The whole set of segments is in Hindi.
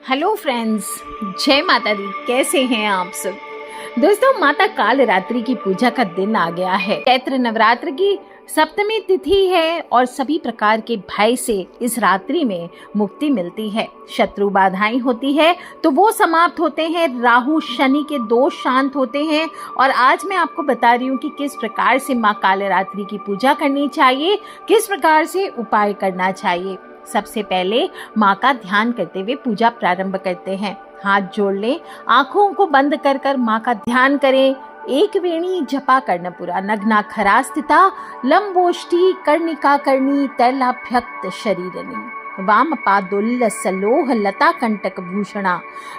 हेलो फ्रेंड्स, जय माता दी। कैसे हैं आप सब दोस्तों। माता काल रात्रि की पूजा का दिन आ गया है। चैत्र नवरात्र की सप्तमी तिथि है और सभी प्रकार के भय से इस रात्रि में मुक्ति मिलती है। शत्रु बाधाएं होती है तो वो समाप्त होते हैं, राहु शनि के दोष शांत होते हैं। और आज मैं आपको बता रही हूँ कि किस प्रकार से माँ काल रात्रि की पूजा करनी चाहिए, किस प्रकार से उपाय करना चाहिए। सबसे पहले माँ का ध्यान करते हुए पूजा प्रारंभ करते हैं। हाथ जोड़ लें, आंखों को बंद कर कर माँ का ध्यान करें। एक वेणी जपा कर्णपुरा नग्ना खरा स्थिता लंबोष्ठी कर्णिका कर्णी तैलाभ्यक्त शरीरनी वाम पादुल्ल सलोह लता कंटक भूषणा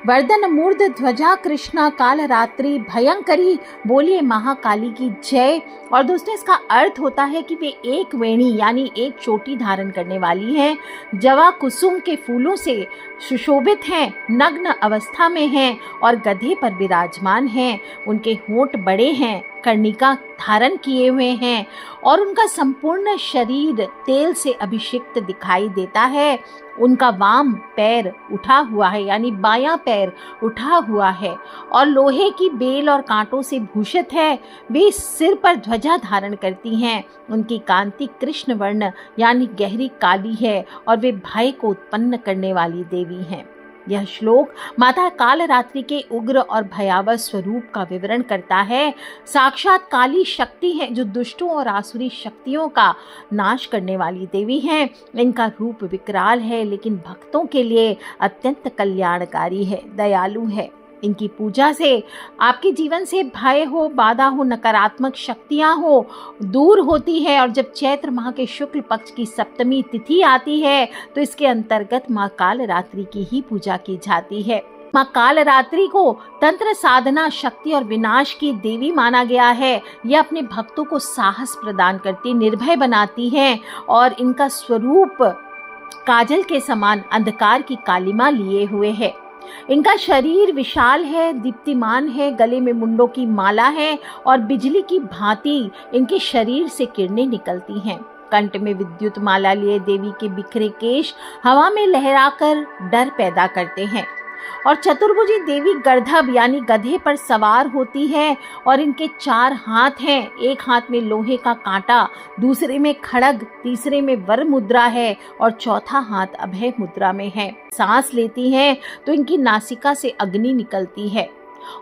वर्धन मूर्ध ध्वजा कृष्णा काल रात्रि भयंकरी। बोलिए महाकाली की जय। और दोस्तों, इसका अर्थ होता है कि वे एक वेणी यानी एक चोटी धारण करने वाली हैं, जवा कुसुम के फूलों से सुशोभित हैं, नग्न अवस्था में हैं और गधे पर विराजमान हैं। उनके होंठ बड़े हैं, कर्णिका धारण किए हुए हैं और उनका संपूर्ण शरीर तेल से अभिषिक्त दिखाई देता है। उनका वाम पैर उठा हुआ है यानी बायां पैर उठा हुआ है और लोहे की बेल और कांटों से भूषित है। वे सिर पर ध्वजा धारण करती हैं। उनकी कांति कृष्ण वर्ण यानी गहरी काली है और वे भय को उत्पन्न करने वाली देवी हैं। यह श्लोक माता काल रात्रि के उग्र और भयावह स्वरूप का विवरण करता है। साक्षात काली शक्ति है जो दुष्टों और आसुरी शक्तियों का नाश करने वाली देवी हैं। इनका रूप विकराल है लेकिन भक्तों के लिए अत्यंत कल्याणकारी है, दयालु है। इनकी पूजा से आपके जीवन से भय हो, बाधा हो, नकारात्मक शक्तियां हो, दूर होती है। और जब चैत्र माह के शुक्ल पक्ष की सप्तमी तिथि आती है तो इसके अंतर्गत माँ काल रात्रि की ही पूजा की जाती है। माँ काल रात्रि को तंत्र साधना शक्ति और विनाश की देवी माना गया है। यह अपने भक्तों को साहस प्रदान करती, निर्भय बनाती है और इनका स्वरूप काजल के समान अंधकार की कालिमा लिए हुए है। इनका शरीर विशाल है, दीप्तिमान है, गले में मुंडों की माला है और बिजली की भांति इनके शरीर से किरणें निकलती हैं। कंठ में विद्युत माला लिए देवी के बिखरे केश हवा में लहराकर डर पैदा करते हैं। और चतुर्भुजी देवी गर्दभ यानी गधे पर सवार होती है और इनके 4 हाथ हैं। एक हाथ में लोहे का कांटा, दूसरे में खड़ग, तीसरे में वर मुद्रा है और चौथा हाथ अभय मुद्रा में है। सांस लेती हैं तो इनकी नासिका से अग्नि निकलती है।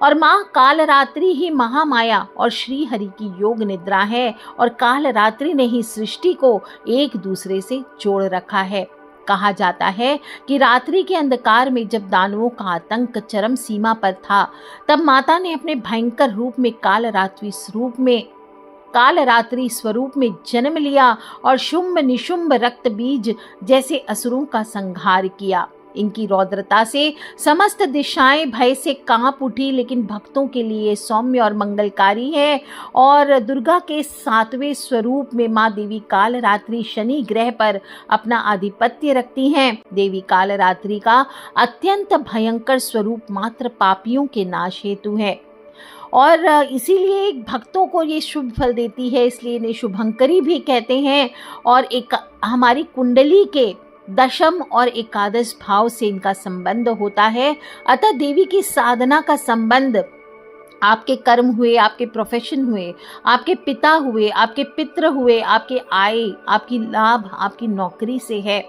और माँ काल रात्रि ही महामाया और श्री हरि की योग निद्रा है और काल रात्रि ने ही सृष्टि को एक दूसरे से जोड़ रखा है। कहा जाता है कि रात्रि के अंधकार में जब दानवों का आतंक चरम सीमा पर था, तब माता ने अपने भयंकर रूप में काल रात्रि स्वरूप में जन्म लिया और शुंभ निशुंभ रक्त बीज जैसे असुरों का संहार किया। इनकी रौद्रता से समस्त दिशाएं भय से कांप उठी, लेकिन भक्तों के लिए सौम्य और मंगलकारी है। और दुर्गा के 7वें स्वरूप में माँ देवी काल रात्रि शनि ग्रह पर अपना आधिपत्य रखती हैं। देवी काल रात्रि का अत्यंत भयंकर स्वरूप मात्र पापियों के नाश हेतु है और इसीलिए भक्तों को ये शुभ फल देती है, इसलिए इन्हें शुभंकरी भी कहते हैं। और एक हमारी कुंडली के दशम और एकादश भाव से इनका संबंध होता है। अतः देवी की साधना का संबंध आपके कर्म हुए, आपके प्रोफेशन हुए, आपके पिता हुए, आपके पितृ हुए, आपके आय, आपकी लाभ, आपकी नौकरी से है।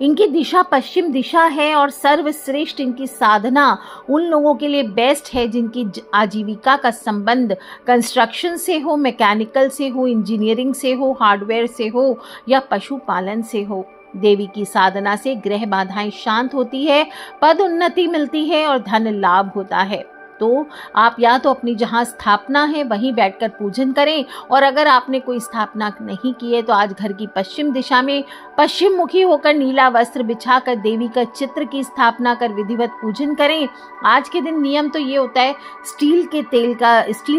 इनकी दिशा पश्चिम दिशा है और सर्वश्रेष्ठ इनकी साधना उन लोगों के लिए बेस्ट है जिनकी आजीविका का संबंध कंस्ट्रक्शन से हो, मैकेनिकल से हो, इंजीनियरिंग से हो, हार्डवेयर से हो या पशुपालन से हो। देवी की साधना से ग्रह बाधाएं शांत होती है, पद उन्नति मिलती है और धन लाभ होता है। तो आप या तो अपनी जहाँ स्थापना है वहीं बैठकर पूजन करें, और अगर आपने कोई स्थापना नहीं की है तो आज घर की पश्चिम दिशा में पश्चिम मुखी होकर नीला वस्त्र बिछाकर देवी का चित्र की स्थापना कर विधिवत पूजन करें। आज के दिन नियम तो ये होता है, स्टील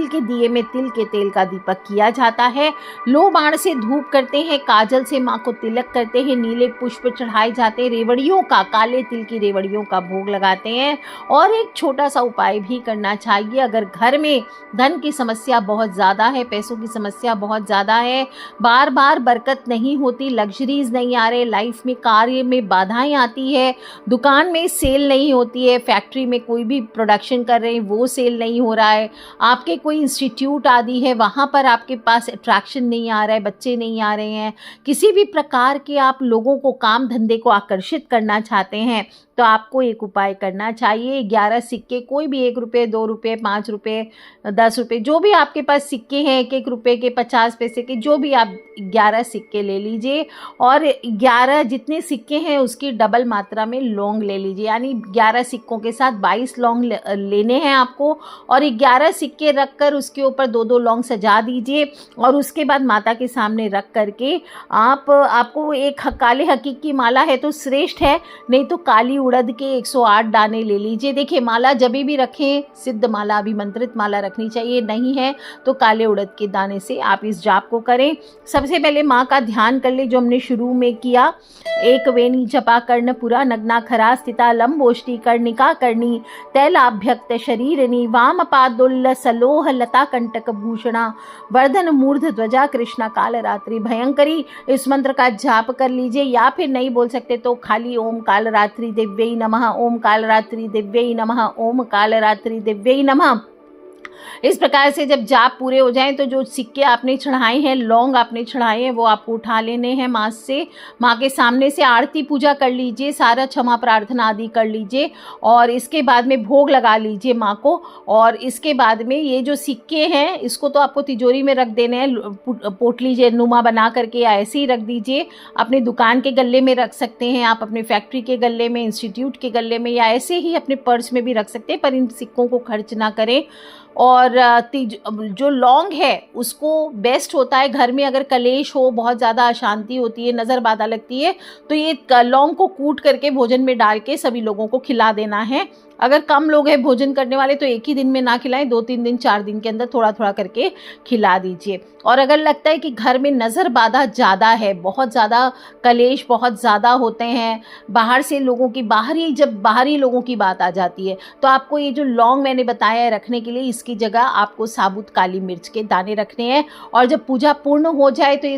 के दिए में तिल के तेल का दीपक किया जाता है। लो बाण से धूप करते हैं, काजल से माँ को तिलक करते हैं, नीले पुष्प चढ़ाए जाते हैं, रेवड़ियों का, काले तिल की रेवड़ियों का भोग लगाते हैं। और एक छोटा सा उपाय भी करना चाहिए। अगर घर में धन की समस्या बहुत ज़्यादा है, पैसों की समस्या बहुत ज़्यादा है, बार बार बरकत नहीं होती, लग्जरीज नहीं आ रहे, लाइफ में कार्य में बाधाएं आती है, दुकान में सेल नहीं होती है, फैक्ट्री में कोई भी प्रोडक्शन कर रहे हैं वो सेल नहीं हो रहा है, आपके कोई इंस्टीट्यूट आदि है वहाँ पर आपके पास अट्रैक्शन नहीं आ रहा है, बच्चे नहीं आ रहे हैं, किसी भी प्रकार के आप लोगों को काम धंधे को आकर्षित करना चाहते हैं, तो आपको एक उपाय करना चाहिए। 11 सिक्के, कोई भी 1 रुपये, 2 रुपये, 5 रुपये, 10 रुपये, जो भी आपके पास सिक्के हैं, 1-1 रुपये के, 50 पैसे के, जो भी आप 11 सिक्के ले लीजिए और 11 जितने सिक्के हैं उसकी डबल मात्रा में लौंग ले लीजिए। यानी 11 सिक्कों के साथ 22 लौंग लेने हैं आपको और 11 सिक्के रख कर उसके ऊपर 2-2 लौंग सजा दीजिए और उसके बाद माता के सामने रख करके आपको एक काले हकीक की माला है तो श्रेष्ठ है, नहीं तो काली उड़द के 108 दाने ले लीजिए। देखिए, माला जब भी रखें सिद्ध माला, अभिमंत्रित माला रखनी चाहिए, नहीं है तो काले उड़द के दाने से आप इस जाप को करें। सबसे पहले माँ का ध्यान कर ले, जो हमने शुरू में किया। एक वेणी जपा कर्ण पुरा नग्ना खरा स्थिता लंबोष्टि कर्णिका कर्णी तैलाभ्यक्त शरीरनी वाम पादुल्ल सलोह लता कंटक भूषणा वर्धन मूर्ध ध्वजा कृष्णा काल रात्रि भयंकरी। इस मंत्र का जाप कर लीजिए, या फिर नहीं बोल सकते तो खाली ओम काल रात्रि दिव्यै नमः, ओम काल रात्रि दिव्यै नमः, ओम काल रात्रि दिव्यै नमः। इस प्रकार से जब जाप पूरे हो जाएं तो जो सिक्के आपने चढ़ाए हैं, लौंग आपने चढ़ाए हैं, वो आपको उठा लेने हैं माँ से, माँ के सामने से आरती पूजा कर लीजिए, सारा क्षमा प्रार्थना आदि कर लीजिए और इसके बाद में भोग लगा लीजिए माँ को। और इसके बाद में ये जो सिक्के हैं इसको तो आपको तिजोरी में रख देने हैं, पोटली नुमा बना करके, या ऐसे ही रख दीजिए। अपने दुकान के गल्ले में रख सकते हैं आप, अपने फैक्ट्री के गल्ले में, इंस्टीट्यूट के गल्ले में, या ऐसे ही अपने पर्स में भी रख सकते हैं, पर इन सिक्कों को खर्च ना करें। और जो लौंग है उसको बेस्ट होता है घर में, अगर कलेश हो, बहुत ज़्यादा अशांति होती है, नज़र बाधा लगती है, तो ये लौंग को कूट करके भोजन में डाल के सभी लोगों को खिला देना है। अगर कम लोग हैं भोजन करने वाले तो एक ही दिन में ना खिलाएं, 2-3 दिन 4 दिन के अंदर थोड़ा थोड़ा करके खिला दीजिए। और अगर लगता है कि घर में नज़र बाधा ज़्यादा है, बहुत ज़्यादा कलेश बहुत ज़्यादा होते हैं, बाहर से लोगों की जब बाहरी लोगों की बात आ जाती है, तो आपको ये जो लौंग मैंने बताया है रखने के लिए, इसकी जगह आपको साबुत काली मिर्च के दाने रखने हैं। और जब पूजा पूर्ण हो जाए तो ये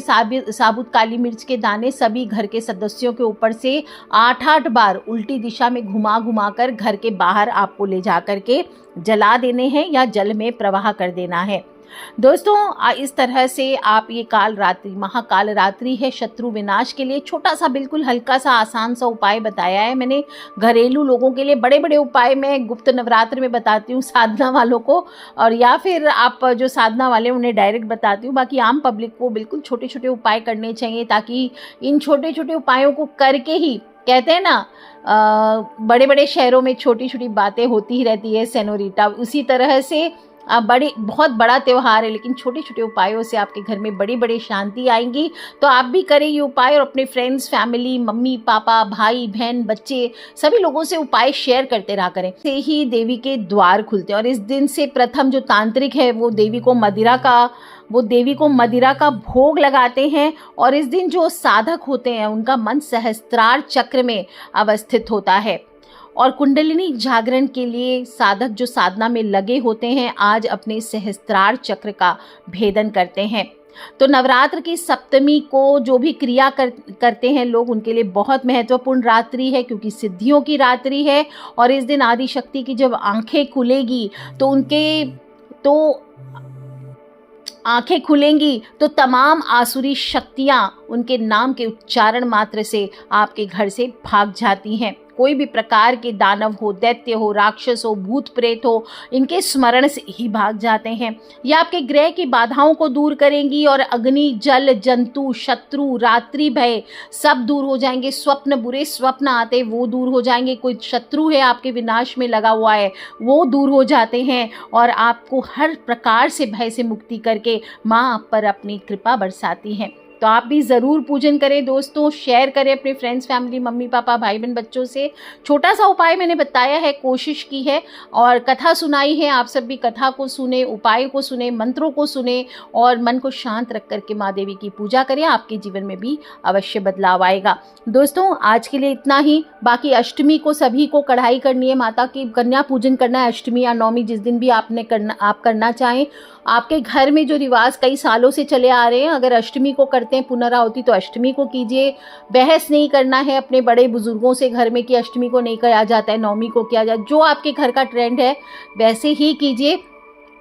साबुत काली मिर्च के दाने सभी घर के सदस्यों के ऊपर से 8-8 बार उल्टी दिशा में घुमा घुमा कर घर के बाहर आपको ले जा करके जला देने हैं या जल में प्रवाह कर देना है। दोस्तों, इस तरह से आप ये काल रात्रि, महाकाल रात्रि है, शत्रु विनाश के लिए छोटा सा, बिल्कुल हल्का सा, आसान सा उपाय बताया है मैंने घरेलू लोगों के लिए। बड़े बड़े उपाय मैं गुप्त नवरात्र में बताती हूँ साधना वालों को, और या फिर आप जो साधना वाले उन्हें डायरेक्ट बताती हूँ। बाकी आम पब्लिक को बिल्कुल छोटे छोटे उपाय करने चाहिए, ताकि इन छोटे छोटे उपायों को करके ही, कहते हैं ना बड़े बड़े शहरों में छोटी छोटी बातें होती ही रहती है सेनोरिटा, उसी तरह से बहुत बड़ा त्यौहार है, लेकिन छोटे छोटे उपायों से आपके घर में बड़ी बड़ी शांति आएंगी। तो आप भी करें ये उपाय और अपने फ्रेंड्स, फैमिली, मम्मी पापा, भाई बहन, बच्चे, सभी लोगों से उपाय शेयर करते रहा करें। से ही देवी के द्वार खुलते हैं और इस दिन से प्रथम जो तांत्रिक है वो देवी को मदिरा का भोग लगाते हैं। और इस दिन जो साधक होते हैं उनका मन सहस्त्रार चक्र में अवस्थित होता है। और कुंडलिनी जागरण के लिए साधक जो साधना में लगे होते हैं आज अपने सहस्त्रार चक्र का भेदन करते हैं। तो नवरात्र की सप्तमी को जो भी क्रिया करते हैं लोग, उनके लिए बहुत महत्वपूर्ण रात्रि है, क्योंकि सिद्धियों की रात्रि है। और इस दिन आदि शक्ति की जब आंखें खुलेगी आंखें खुलेंगी तो तमाम आसुरी शक्तियां उनके नाम के उच्चारण मात्र से आपके घर से भाग जाती हैं। कोई भी प्रकार के दानव हो, दैत्य हो, राक्षस हो, भूत प्रेत हो, इनके स्मरण से ही भाग जाते हैं। यह आपके ग्रह की बाधाओं को दूर करेंगी और अग्नि, जल, जंतु, शत्रु, रात्रि भय सब दूर हो जाएंगे। बुरे स्वप्न आते वो दूर हो जाएंगे। कोई शत्रु है आपके विनाश में लगा हुआ है वो दूर हो जाते हैं और आपको हर प्रकार से भय से मुक्ति करके माँ आप पर अपनी कृपा बरसाती है। तो आप भी ज़रूर पूजन करें दोस्तों, शेयर करें अपने फ्रेंड्स, फैमिली, मम्मी पापा, भाई बहन, बच्चों से। छोटा सा उपाय मैंने बताया है, कोशिश की है और कथा सुनाई है। आप सब भी कथा को सुने, उपाय को सुने, मंत्रों को सुने और मन को शांत रख करके माँ देवी की पूजा करें। आपके जीवन में भी अवश्य बदलाव आएगा। दोस्तों आज के लिए इतना ही। बाकी अष्टमी को सभी को कढ़ाई करनी है, माता की कन्या पूजन करना है अष्टमी या नवमी, जिस दिन भी आप करना चाहें। आपके घर में जो रिवाज कई सालों से चले आ रहे हैं, अगर अष्टमी को करते हैं पुनराहुति तो अष्टमी को कीजिए। बहस नहीं करना है अपने बड़े बुजुर्गों से घर में कि अष्टमी को नहीं किया जाता है, नवमी को किया जाता है। जो आपके घर का ट्रेंड है वैसे ही कीजिए।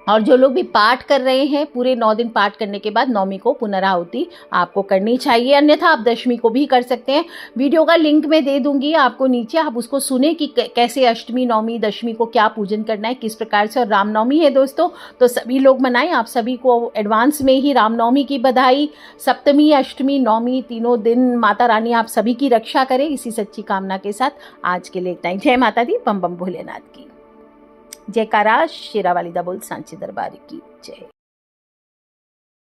और जो लोग भी पाठ कर रहे हैं, पूरे 9 दिन पाठ करने के बाद नवमी को पुनराहुति आपको करनी चाहिए, अन्यथा आप दशमी को भी कर सकते हैं। वीडियो का लिंक मैं दे दूंगी आपको नीचे, आप उसको सुने कि कैसे अष्टमी, नवमी, दशमी को क्या पूजन करना है, किस प्रकार से। और रामनवमी है दोस्तों, तो सभी लोग मनाएं। आप सभी को एडवांस में ही रामनवमी की बधाई। सप्तमी, अष्टमी, नवमी तीनों दिन माता रानी आप सभी की रक्षा करे, इसी सच्ची कामना के साथ आज के लिए इतना ही। जय माता दी, बम बम भोलेनाथ की जयकारा, शेरावाली दा बोल सांची दरबार की जय।